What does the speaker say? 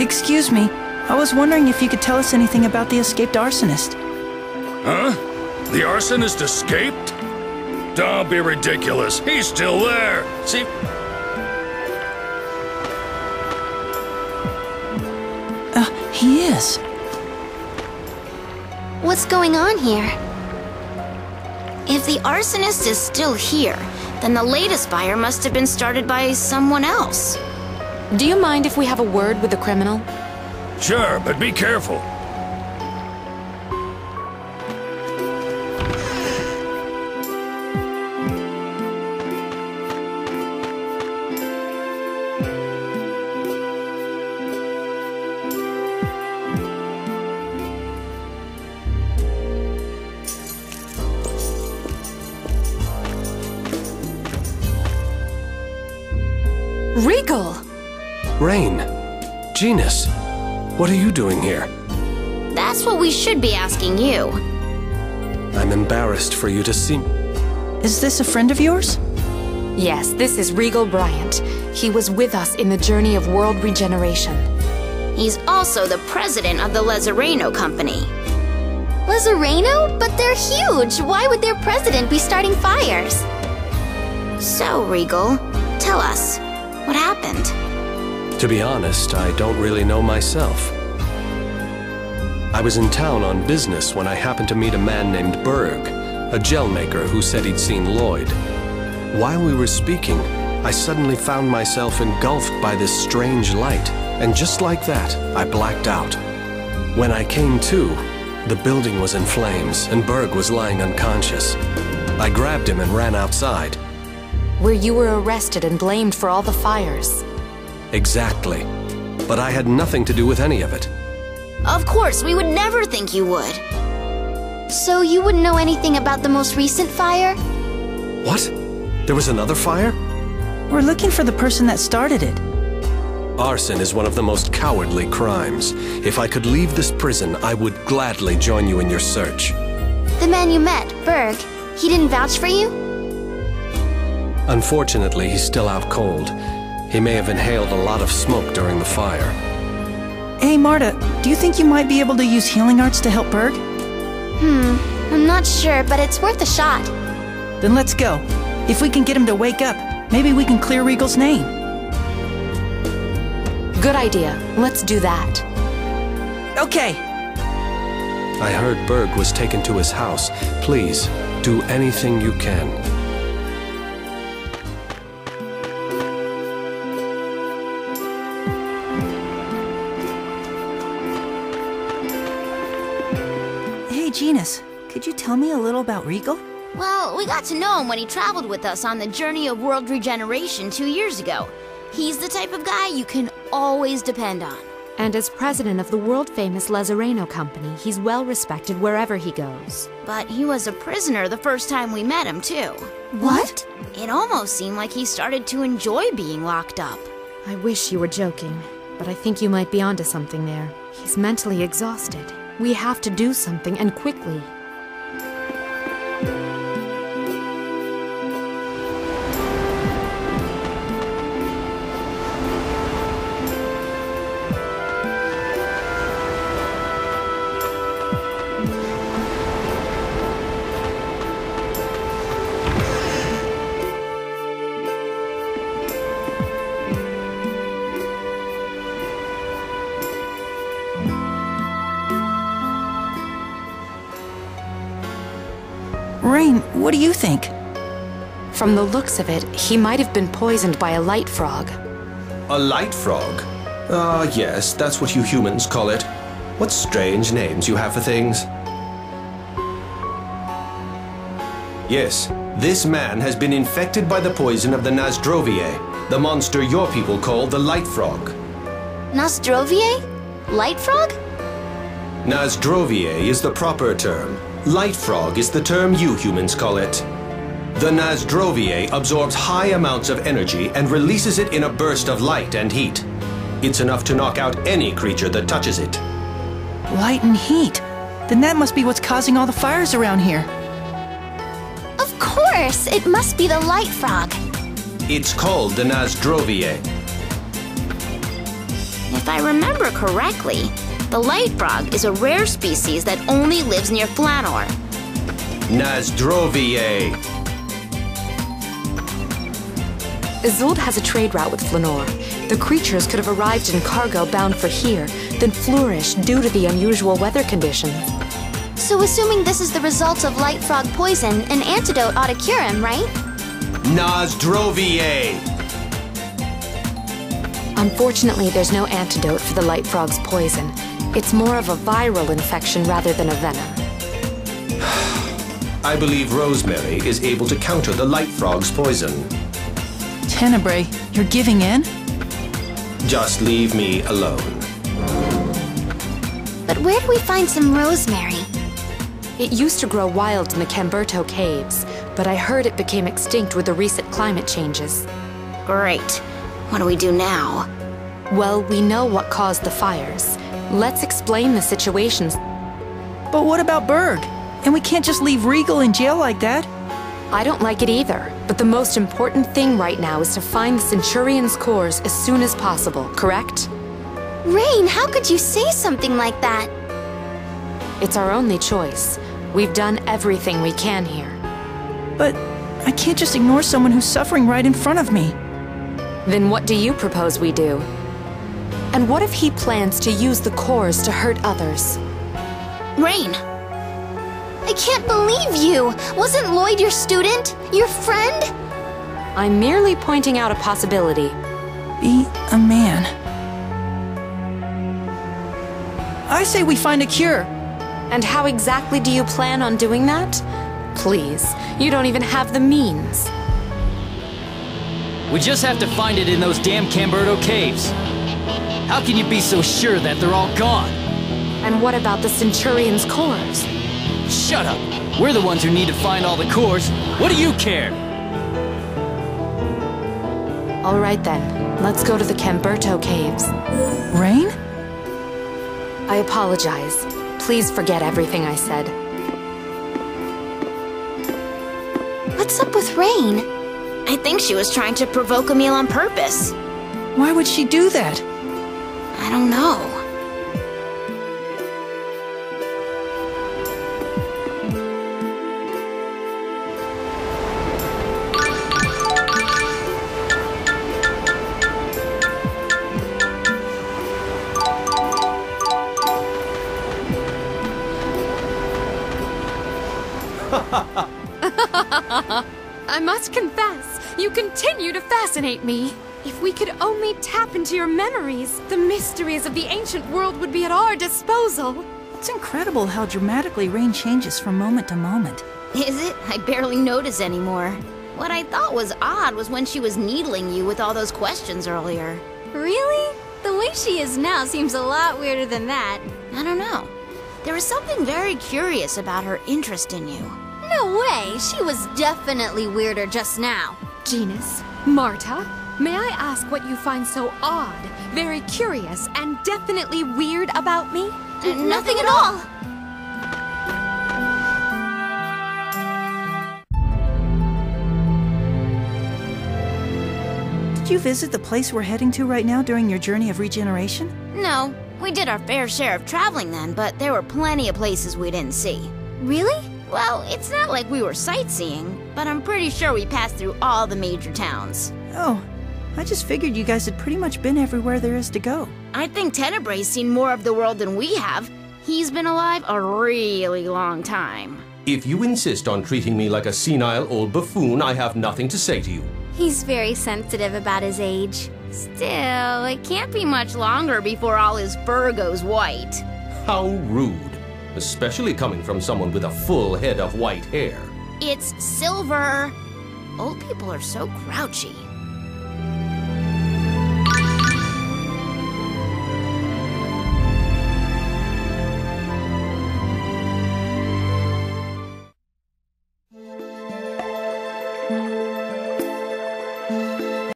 Excuse me, I was wondering if you could tell us anything about the escaped arsonist. Huh? The arsonist escaped? Don't be ridiculous. He's still there. See? He is. What's going on here? If the arsonist is still here, then the latest fire must have been started by someone else. Do you mind if we have a word with the criminal? Sure, but be careful. Regal! Rain, Genus, what are you doing here? That's what we should be asking you. I'm embarrassed for you to see... Is this a friend of yours? Yes, this is Regal Bryant. He was with us in the journey of world regeneration. He's also the president of the Lezareno Company. Lezareno? But they're huge! Why would their president be starting fires? So, Regal, tell us, what happened? To be honest, I don't really know myself. I was in town on business when I happened to meet a man named Berg, a gel maker who said he'd seen Lloyd. While we were speaking, I suddenly found myself engulfed by this strange light, and just like that, I blacked out. When I came to, the building was in flames, and Berg was lying unconscious. I grabbed him and ran outside. Where you were arrested and blamed for all the fires. Exactly. But I had nothing to do with any of it. Of course, we would never think you would. So you wouldn't know anything about the most recent fire? What? There was another fire? We're looking for the person that started it. Arson is one of the most cowardly crimes. If I could leave this prison, I would gladly join you in your search. The man you met, Berg, he didn't vouch for you? Unfortunately, he's still out cold. He may have inhaled a lot of smoke during the fire. Hey, Marta, do you think you might be able to use healing arts to help Berg? I'm not sure, but it's worth a shot. Then let's go. If we can get him to wake up, maybe we can clear Regal's name. Good idea. Let's do that. Okay. I heard Berg was taken to his house. Please, do anything you can. Hey, Genus, could you tell me a little about Regal? Well, we got to know him when he traveled with us on the journey of world regeneration 2 years ago. He's the type of guy you can always depend on. And as president of the world-famous Lezareno Company, he's well-respected wherever he goes. But he was a prisoner the first time we met him, too. What? It almost seemed like he started to enjoy being locked up. I wish you were joking, but I think you might be onto something there. He's mentally exhausted. We have to do something, and quickly. Rain, what do you think? From the looks of it, he might have been poisoned by a light frog. A light frog? Ah, yes, that's what you humans call it. What strange names you have for things. Yes, this man has been infected by the poison of the Nasdrovier, the monster your people call the light frog. Nostrovier? Light frog? Nasdrovier is the proper term. Light frog is the term you humans call it. The Nasdrovier absorbs high amounts of energy and releases it in a burst of light and heat. It's enough to knock out any creature that touches it. Light and heat. Then that must be what's causing all the fires around here. Of course! It must be the light frog. It's called the Nasdrovier. If I remember correctly, the light frog is a rare species that only lives near Flanor. Nasdrovier. Isolde has a trade route with Flanor. The creatures could have arrived in cargo bound for here, then flourished due to the unusual weather conditions. So assuming this is the result of light frog poison, an antidote ought to cure him, right? Nasdrovier. Unfortunately, there's no antidote for the light frog's poison. It's more of a viral infection rather than a venom. I believe Rosemary is able to counter the light frog's poison. Tenebrae, you're giving in? Just leave me alone. But where do we find some rosemary? It used to grow wild in the Camberto caves, but I heard it became extinct with the recent climate changes. Great. What do we do now? Well, we know what caused the fires. Let's explain the situations. But what about Berg? And we can't just leave Regal in jail like that. I don't like it either, but the most important thing right now is to find the Centurion's cores as soon as possible, correct? Rain, how could you say something like that? It's our only choice. We've done everything we can here. But I can't just ignore someone who's suffering right in front of me. Then what do you propose we do? And what if he plans to use the cores to hurt others? Rain! I can't believe you! Wasn't Lloyd your student? Your friend? I'm merely pointing out a possibility. Be a man. I say we find a cure. And how exactly do you plan on doing that? Please, you don't even have the means. We just have to find it in those damn Camberto caves. How can you be so sure that they're all gone? And what about the Centurion's cores? Shut up! We're the ones who need to find all the cores. What do you care? All right then, let's go to the Camberto caves. Rain? I apologize. Please forget everything I said. What's up with Rain? I think she was trying to provoke Emil on purpose. Why would she do that? I don't know. I must confess, you continue to fascinate me. If we could only tap into your memories, the mysteries of the ancient world would be at our disposal. It's incredible how dramatically Rain changes from moment to moment. Is it? I barely notice anymore. What I thought was odd was when she was needling you with all those questions earlier. Really? The way she is now seems a lot weirder than that. I don't know. There was something very curious about her interest in you. No way! She was definitely weirder just now. Genus, Marta, may I ask what you find so odd, very curious, and definitely weird about me? Nothing at all! Did you visit the place we're heading to right now during your journey of regeneration? No, we did our fair share of traveling then, but there were plenty of places we didn't see. Really? Well, it's not like we were sightseeing, but I'm pretty sure we passed through all the major towns. Oh, I just figured you guys had pretty much been everywhere there is to go. I think Tenebrae's seen more of the world than we have. He's been alive a really long time. If you insist on treating me like a senile old buffoon, I have nothing to say to you. He's very sensitive about his age. Still, it can't be much longer before all his fur goes white. How rude. Especially coming from someone with a full head of white hair. It's silver. Old people are so grouchy.